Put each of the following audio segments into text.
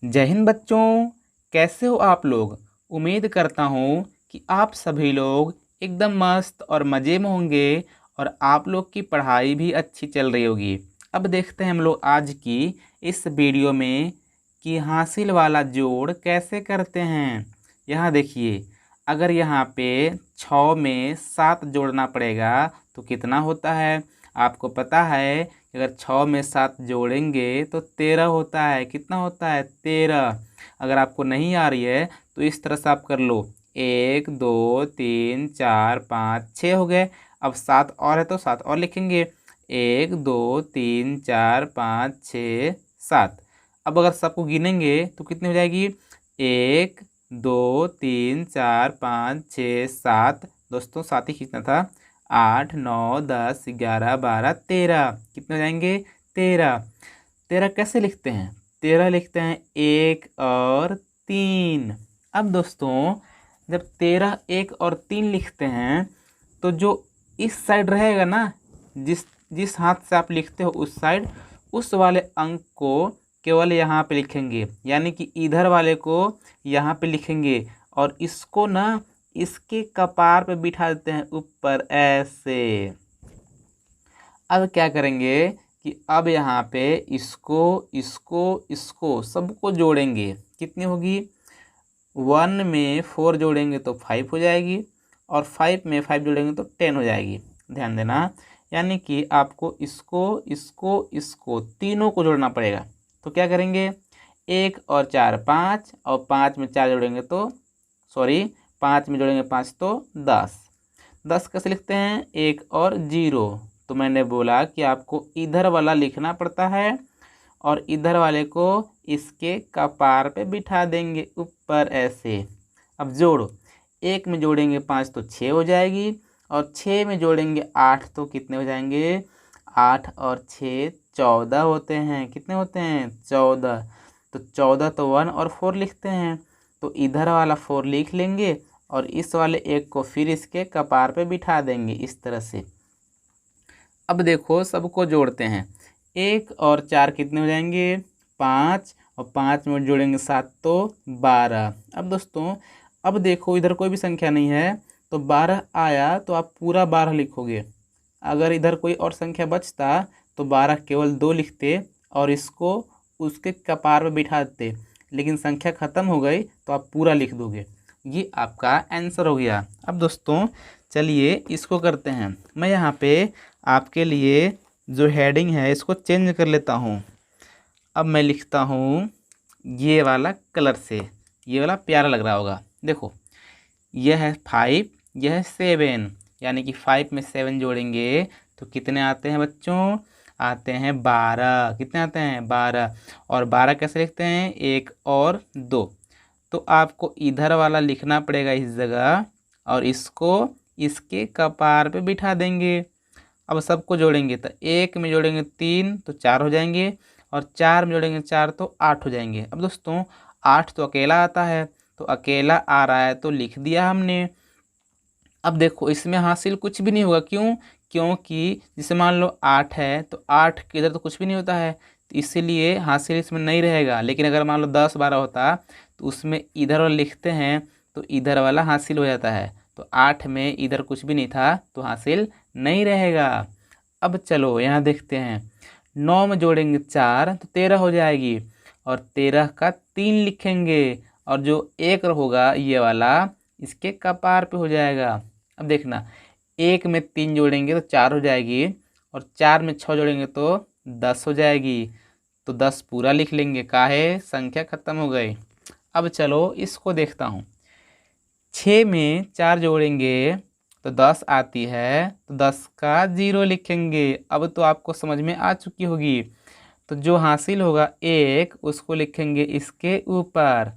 जय हिंद बच्चों, कैसे हो आप लोग। उम्मीद करता हूँ कि आप सभी लोग एकदम मस्त और मज़े में होंगे और आप लोग की पढ़ाई भी अच्छी चल रही होगी। अब देखते हैं हम लोग आज की इस वीडियो में कि हासिल वाला जोड़ कैसे करते हैं। यहाँ देखिए, अगर यहाँ पे 6 में 7 जोड़ना पड़ेगा तो कितना होता है। आपको पता है कि अगर 6 में 7 जोड़ेंगे तो 13 होता है। कितना होता है? 13। अगर आपको नहीं आ रही है तो इस तरह से आप कर लो, 1 2 3 4 5 6 हो गए। अब 7 और है तो 7 और लिखेंगे, 1 2 3 4 5 6 7। अब अगर सबको गिनेंगे तो कितनी हो जाएगी? 1 2 3 4 5 6 7। दोस्तों 7 ही खींचना था। 8 9 10 11 12 13। कितने हो जाएंगे? 13। 13 कैसे लिखते हैं? 13 लिखते हैं 1 और 3। अब दोस्तों जब 13 1 और 3 लिखते हैं तो जो इस साइड रहेगा ना, जिस जिस हाथ से आप लिखते हो उस साइड, उस वाले अंक को केवल यहाँ पे लिखेंगे, यानी कि इधर वाले को यहाँ पे लिखेंगे और इसको ना इसके कपार पे बिठा देते हैं ऊपर ऐसे। अब क्या करेंगे कि अब यहाँ पे इसको इसको इसको सबको जोड़ेंगे। कितनी होगी? 1 में 4 जोड़ेंगे तो 5 हो जाएगी और 5 में 5 जोड़ेंगे तो 10 हो जाएगी। ध्यान देना, यानी कि आपको इसको इसको इसको तीनों को जोड़ना पड़ेगा। तो क्या करेंगे? 1 और 4 5 और 5 में 4 जोड़ेंगे तो 5 में जोड़ेंगे 5 तो 10। 10 कैसे लिखते हैं? 1 और 0। तो मैंने बोला कि आपको इधर वाला लिखना पड़ता है और इधर वाले को इसके कपार पे बिठा देंगे ऊपर ऐसे। अब जोड़ो, 1 में जोड़ेंगे 5 तो 6 हो जाएगी और 6 में जोड़ेंगे 8 तो कितने हो जाएंगे? 8 और 6 14 होते हैं। कितने होते हैं? 14। तो 14 तो 1 और 4 लिखते हैं, तो इधर वाला 4 लिख लेंगे और इस वाले 1 को फिर इसके कपार पे बिठा देंगे इस तरह से। अब देखो सबको जोड़ते हैं, 1 और 4 कितने हो जाएंगे? 5 और 5 में जोड़ेंगे 7 तो 12। अब दोस्तों अब देखो इधर कोई भी संख्या नहीं है तो 12 आया तो आप पूरा 12 लिखोगे। अगर इधर कोई और संख्या बचता तो 12 केवल 2 लिखते और इसको उसके कपार पे बिठा देते, लेकिन संख्या ख़त्म हो गई तो आप पूरा लिख दोगे। ये आपका आंसर हो गया। अब दोस्तों चलिए इसको करते हैं। मैं यहाँ पे आपके लिए जो हेडिंग है इसको चेंज कर लेता हूँ। अब मैं लिखता हूँ ये वाला कलर से, ये वाला प्यारा लग रहा होगा। देखो यह है 5, यह है 7, यानी कि 5 में 7 जोड़ेंगे तो कितने आते हैं बच्चों? आते हैं 12। कितने आते हैं? 12। और 12 कैसे लिखते हैं? 1 और 2। तो आपको इधर वाला लिखना पड़ेगा इस जगह और इसको इसके कपार पे बिठा देंगे। अब सबको जोड़ेंगे तो 1 में जोड़ेंगे 3 तो 4 हो जाएंगे और 4 में जोड़ेंगे 4 तो 8 हो जाएंगे। अब दोस्तों 8 तो अकेला आता है, तो अकेला आ रहा है तो लिख दिया हमने। अब देखो इसमें हासिल कुछ भी नहीं होगा। क्यों? क्योंकि जैसे मान लो 8 है तो 8 के इधर तो कुछ भी नहीं होता है, तो इसीलिए हासिल इसमें नहीं रहेगा। लेकिन अगर मान लो 10 12 होता तो उसमें इधर वाला लिखते हैं तो इधर वाला हासिल हो जाता है। तो 8 में इधर कुछ भी नहीं था तो हासिल नहीं रहेगा। अब चलो यहाँ देखते हैं, 9 में जोड़ेंगे 4 तो 13 हो जाएगी और 13 का 3 लिखेंगे और जो 1 होगा ये वाला इसके कपार पे हो जाएगा। अब देखना, 1 में 3 जोड़ेंगे तो 4 हो जाएगी और 4 में 6 जोड़ेंगे तो 10 हो जाएगी। तो 10 पूरा लिख लेंगे, काहे संख्या ख़त्म हो गई। अब चलो इसको देखता हूँ, 6 में 4 जोड़ेंगे तो 10 आती है, तो 10 का 0 लिखेंगे। अब तो आपको समझ में आ चुकी होगी। तो जो हासिल होगा 1 उसको लिखेंगे इसके ऊपर।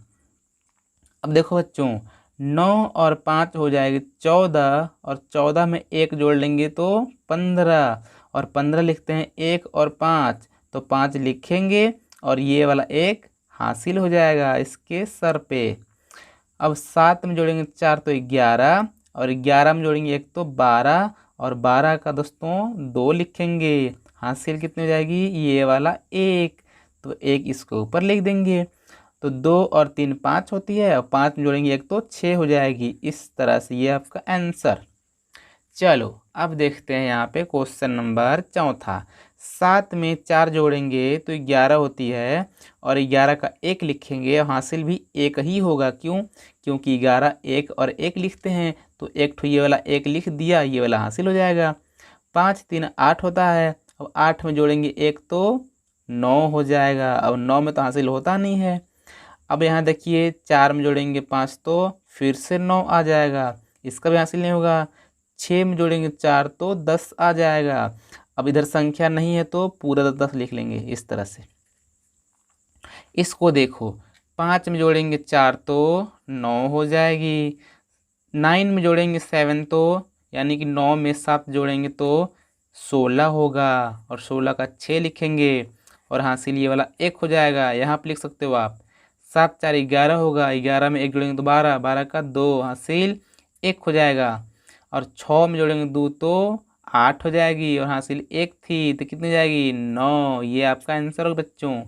अब देखो बच्चों, 9 और 5 हो जाएगी 14 और 14 में 1 जोड़ लेंगे तो 15 और 15 लिखते हैं 1 और 5 तो 5 लिखेंगे और ये वाला 1 हासिल हो जाएगा इसके सर पे। अब 7 में जोड़ेंगे 4 तो 11 और 11 में जोड़ेंगे 1 तो 12 और 12 का दोस्तों 2 लिखेंगे। हासिल कितनी हो जाएगी? ये वाला 1। तो 1 इसको ऊपर लिख देंगे तो 2 और 3 5 होती है, और 5 में जोड़ेंगे 1 तो 6 हो जाएगी। इस तरह से ये आपका आंसर। चलो अब देखते हैं यहाँ पे क्वेश्चन नंबर 4। 7 में 4 जोड़ेंगे तो 11 होती है, और 11 का 1 लिखेंगे, हासिल भी 1 ही होगा। क्यों? क्योंकि 11 1 और 1 लिखते हैं, तो एक ठो ये वाला 1 लिख दिया, ये वाला हासिल हो जाएगा। 5 3 8 होता है, अब 8 में जोड़ेंगे 1 तो 9 हो जाएगा। अब 9 में तो हासिल होता नहीं है। अब यहाँ देखिए 4 में जोड़ेंगे 5 तो फिर से 9 आ जाएगा, इसका भी हासिल नहीं होगा। 6 में जोड़ेंगे 4 तो 10 आ जाएगा। अब इधर संख्या नहीं है तो पूरा 10 लिख लेंगे इस तरह से। इसको देखो, 5 में जोड़ेंगे 4 तो 9 हो जाएगी। 9 में जोड़ेंगे 7 तो यानी कि 9 में 7 जोड़ेंगे तो 16 होगा, और 16 का 6 लिखेंगे, और हासिल ये वाला 1 हो जाएगा। यहाँ पर लिख सकते हो आप 7 4 11 होगा, 11 में 1 जोड़ेंगे तो 12, 12 का 2, हासिल 1 हो जाएगा। और 6 में जोड़ेंगे 2 तो 8 हो जाएगी, और हासिल 1 थी तो कितनी जाएगी 9। ये आपका आंसर होगा बच्चों।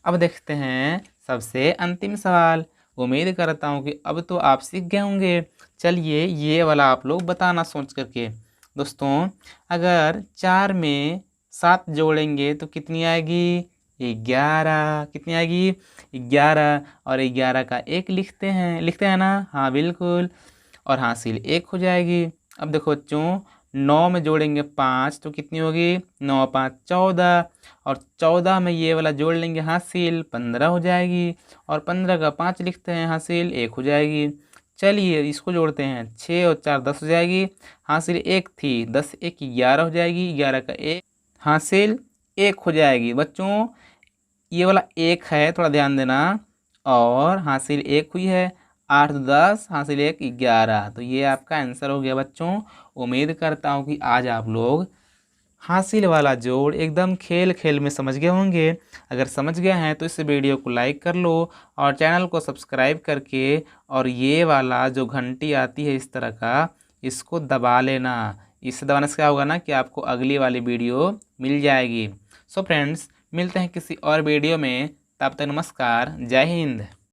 अब देखते हैं सबसे अंतिम सवाल। उम्मीद करता हूँ कि अब तो आप सीख गए होंगे। चलिए ये वाला आप लोग बताना सोच करके। दोस्तों, अगर 4 में 7 जोड़ेंगे तो कितनी आएगी 11। कितनी आएगी 11, और 11 का 1 लिखते हैं ना, हाँ बिल्कुल, और हासिल 1 हो जाएगी। अब देखो बच्चों, 9 में जोड़ेंगे 5 तो कितनी होगी 9 5 14, और 14 में ये वाला जोड़ लेंगे हासिल 15 हो जाएगी, और 15 का 5 लिखते हैं, हासिल 1 हो जाएगी। चलिए इसको जोड़ते हैं, 6 और 4 10 हो जाएगी, हासिल 1 थी, 10 1 11 हो जाएगी, 11 का 1 हासिल 1 हो जाएगी। बच्चों ये वाला 1 है, थोड़ा ध्यान देना, और हासिल 1 हुई है, 8 10 हासिल 1 11। तो ये आपका आंसर हो गया बच्चों। उम्मीद करता हूँ कि आज आप लोग हासिल वाला जोड़ एकदम खेल खेल में समझ गए होंगे। अगर समझ गए हैं तो इस वीडियो को लाइक कर लो, और चैनल को सब्सक्राइब करके, और ये वाला जो घंटी आती है इस तरह का, इसको दबा लेना। इससे दबाने से क्या होगा ना कि आपको अगली वाली वीडियो मिल जाएगी। सो फ्रेंड्स, मिलते हैं किसी और वीडियो में, तब तक नमस्कार, जय हिंद।